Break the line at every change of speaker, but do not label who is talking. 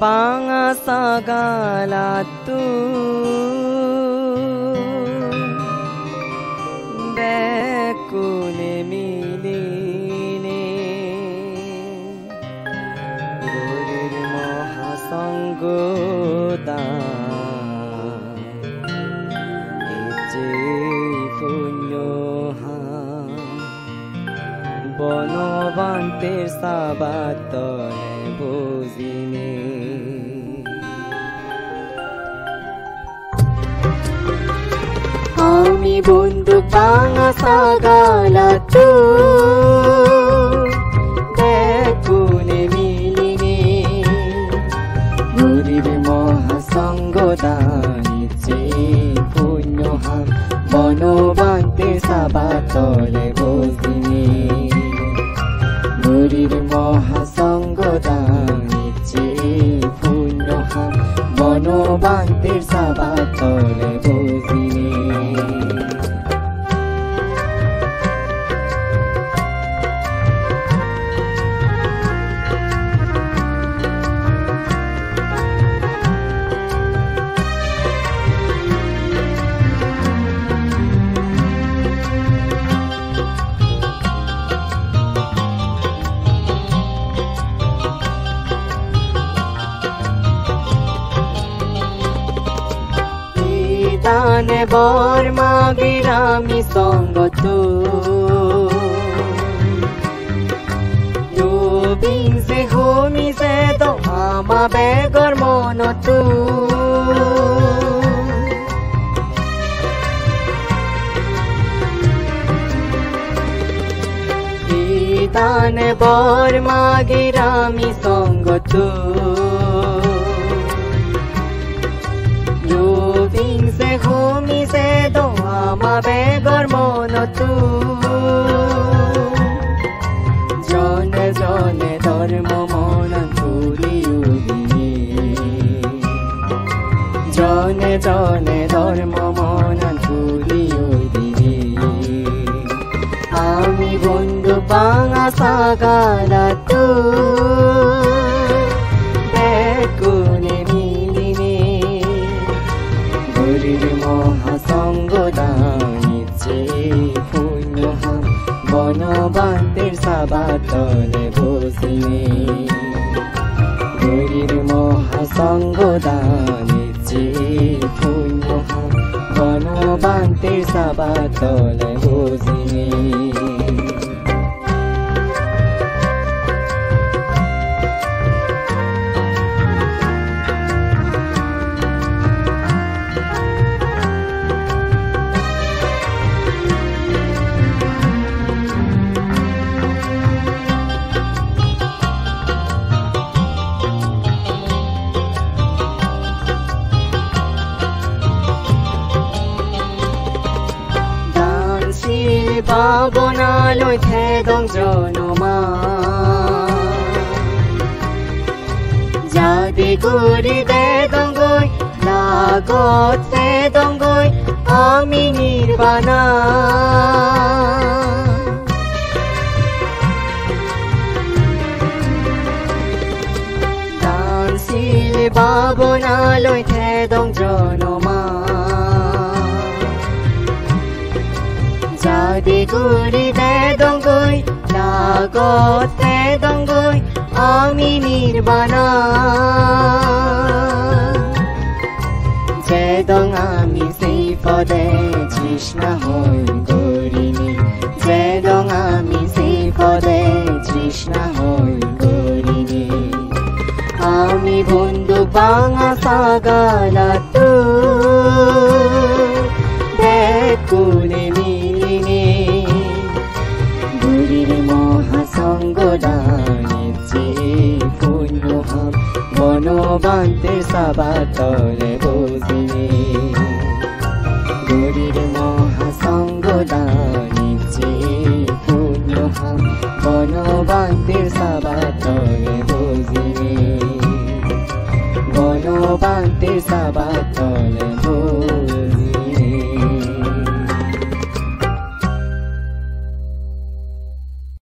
পাঙা সাগালাতু বেকুনে মিলিনে গরির মহাসঙ্গদা এচে পুণ্যহা বনবান্তের সাবাতলে বুঝিনে আমি বন্ধু পাঙা সাগালাতু বেকুনে মিলিনে গরিব মহাসঙ্গদানিচে পুণ্যহাম বনবান্তের সাবাতলে বুঝিনে গরিব মহাসঙ্গদানিচে পুণ্যহাম বনবান্তের সাবাতলে বুঝিনে তানে বর্মা বিরামি সঙ্গতু বিংসে হোমিসে তো আমা বেগর মনতু তানে বর্মা গিরামি সঙ্গতু বিংসে হোমিসে তো আমা বেগর মনতু জনে জনে ধর্ম মনন তুলিউগিনি জনে জনে ধর্ম মনন তুলিউগিনি আমি বন্ধু পাঙা সাগালাতু বেকুনে মিলিনে গরিব মহাসঙ্গদানিচে পুণ্যহাম বনবান্তের সাবাতলে বুঝিনে গরিব মহাসঙ্গদানিচে পুণ্যহাম বনবান্তের সাবাতলে বুঝিনে ভাবনালৈ থেদং জনমা যাদি গুৰি দেদংগৈ লাগত থেদংগৈ আমি নিৰ্বাণা দানশীল ভাবনালৈ থেদং জনমা যাদি গুৰি দেদংগৈ লাগত থেদংগৈ আমি নিৰ্বাণা যেদং আমি সেই পদে তৃষ্ণা হৈ গৰিনি যেদং আমি সেই পদে তৃষ্ণা হৈ গৰিনি আমি বন্ধু পাঙা সাগালাতু বেকুনে মিলিনে গরিব মহাসঙ্গদানিচে পুণ্যহাম বনবান্তের সাবাতলে বুঝিনে গরিব মহাসঙ্গদানিচে পুণ্যহাম বনবান্তের সাবাতলে বুঝিনে বনবান্তের সাবাতলে